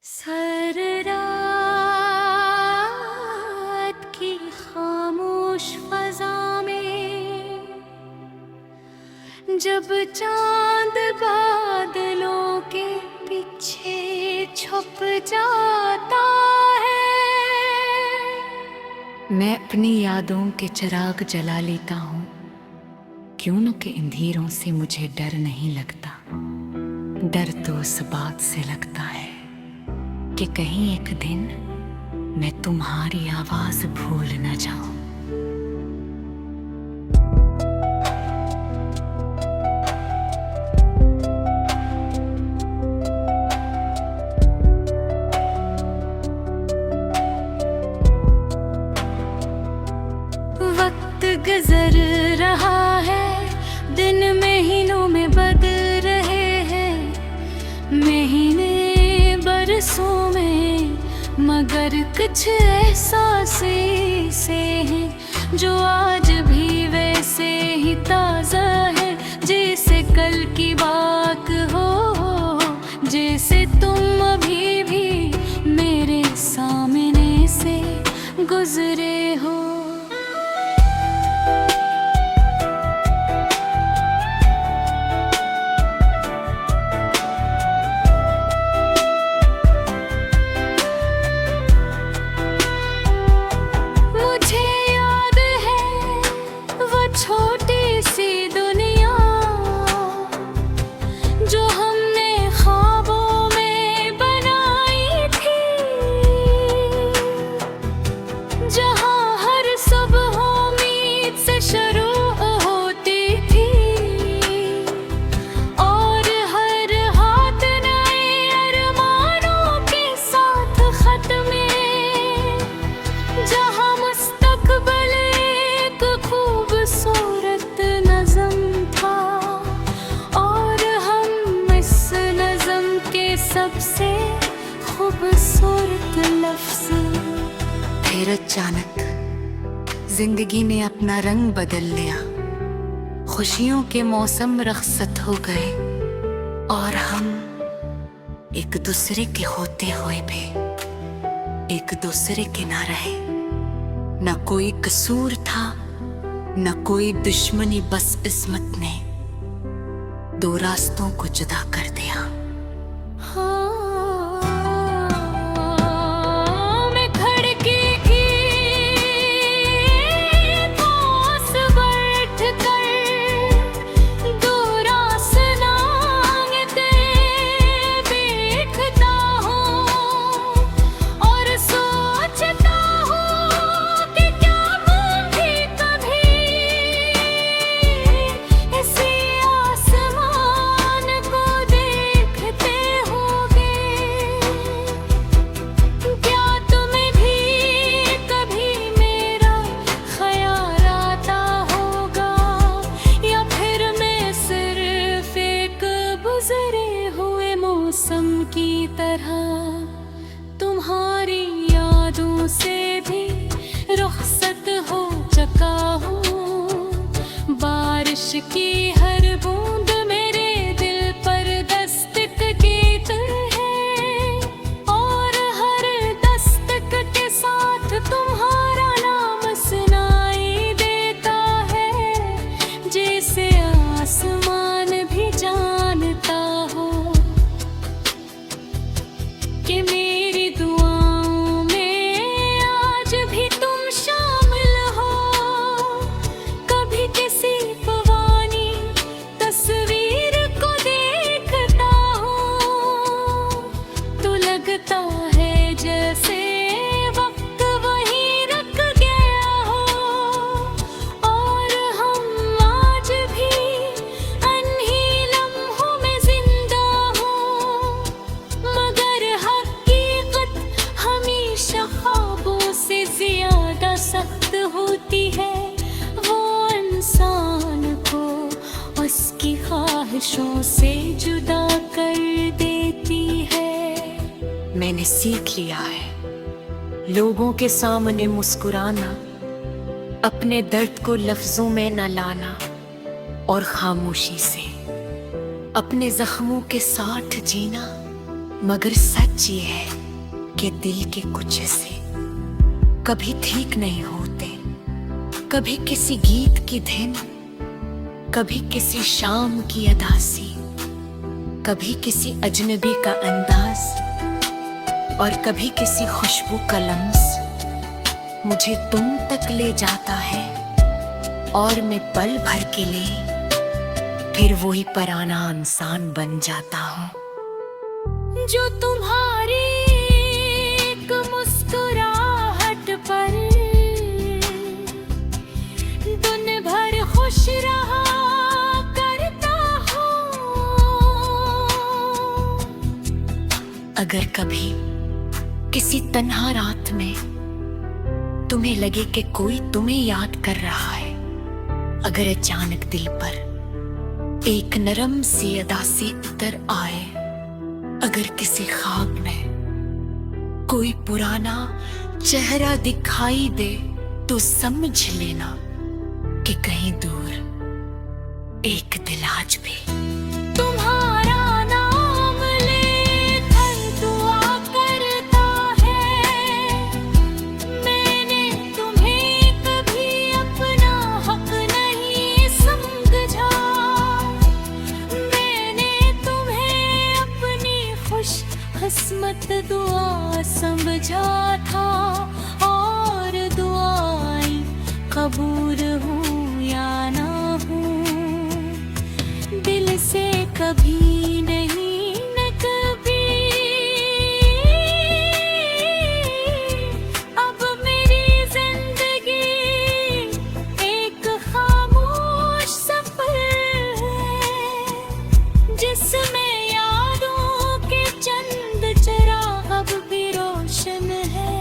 Sir रात की खामोश फजा में जब चांद बादलों के पीछे छुप जाता है, मैं अपनी यादों के चिराग जला लेता हूँ। क्यों न कि अंधेरों से मुझे डर नहीं लगता। डर तो उस बात से लगता है कि कहीं एक दिन मैं तुम्हारी आवाज भूल न जाऊं। वक्त गुजर रहा है, दिन महीनों में बदल रहे हैं, महीने बरसों में, मगर कुछ एहसास ऐसे हैं जो आज भी वैसे ही ताज़ा है, जैसे कल की बात हो, जैसे तुम अभी भी मेरे सामने से गुजरे हो। छोटी सी दुनिया जो हमने ख्वाबों में बनाई थी, जहां हर सुबह उम्मीद से शुरू होती थी और हर हाथ नए अरमानों के साथ खत में, जहां मुस्तकबिल एक खूबसूरत नज़म था और हम इस नज़म के सबसे खूबसूरत लफ्ज़। फिर अचानक जिंदगी ने अपना रंग बदल लिया, खुशियों के मौसम रखसत हो गए और हम एक दूसरे के होते हुए भी एक दूसरे के ना रहे। न कोई कसूर था न कोई दुश्मनी, बस किस्मत ने दो रास्तों को जुदा कर दिया। मैं खिड़की की पास बैठ कर दूर आसमां देखता हूँ और सोचता हूँ कि क्या तुम भी कभी इसी आसमान को देखते होगे। क्या तुम्हें भी कभी मेरा ख्याल आता होगा, या फिर मैं सिर्फ एक गुजरे हुए मौसम की तरह तुम्हारी यादों से भी रुखसत हो चुका हूँ। बारिश की हर बूंद मेरे दिल पर दस्तक की तरह है और हर दस्तक के साथ तुम्हारा नाम सुनाई देता है, जैसे आसमान भी जानता हो कि मेरी दुआओं में आज भी तुम शामिल हो। कभी किसी पुरानी तस्वीर को देखता हूँ तो लगता है जैसे वक्त वहीं रुक गया हो और हम आज भी अनही लम्हों में जिंदा हो, मगर हकीकत हमेशा ख्वाबों से ज्यादा सख्त होती है। वो इंसान को उसकी ख्वाहिशों से जुदा कर देती है। मैंने सीख लिया है लोगों के सामने मुस्कुराना, अपने दर्द को लफ्जों में न लाना और खामोशी से अपने जख्मों के साथ जीना। मगर सच ये है के दिल के कुछ हिस्से कभी ठीक नहीं होते, कभी किसी गीत की धुन, कभी किसी शाम की अदासी, कभी किसी अजनबी का अंदाज और कभी किसी खुशबू का लम्स मुझे तुम तक ले जाता है और मैं पल भर के लिए फिर वही पुराना इंसान बन जाता हूँ जो तुम्हारी एक मुस्कुराहट पर दिन भर खुश रहा करता हूँ। अगर कभी किसी तन्हा रात में तुम्हें लगे कि कोई तुम्हें याद कर रहा है, अगर अचानक दिल पर एक नरम सी अदा से उतर आए, अगर किसी ख्वाब में कोई पुराना चेहरा दिखाई दे तो समझ लेना कि कहीं दूर एक दिल आज भी तुम्हारा नाम लेकर दुआ करता है। मैंने तुम्हें कभी अपना हक नहीं समझा, मैंने तुम्हें अपनी खुश किस्मत दुआ समझा था और दुआएं कबूल हूँ या ना हूँ, दिल से कभी नहीं न कभी। अब मेरी जिंदगी एक खामोश सफर है जिसमें यादों के चंद चिराग अब भी रोशन है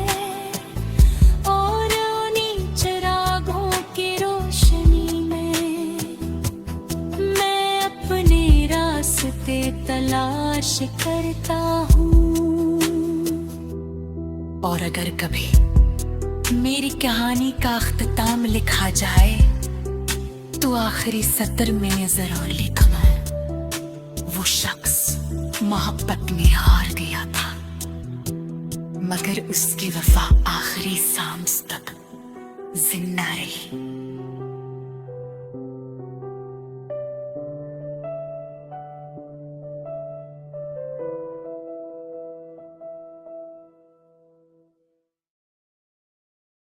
और उन्हीं चिरागों की रोशनी में मैं अपने रास्ते तलाश करता हूँ। और अगर कभी मेरी कहानी का अख्ताम लिखा जाए तो आखिरी सत्र में जरूर लिखना है, वो शख्स मोहब्बत में हार गया था मगर उसकी वफा आखिरी सांस तक जिंदा रही।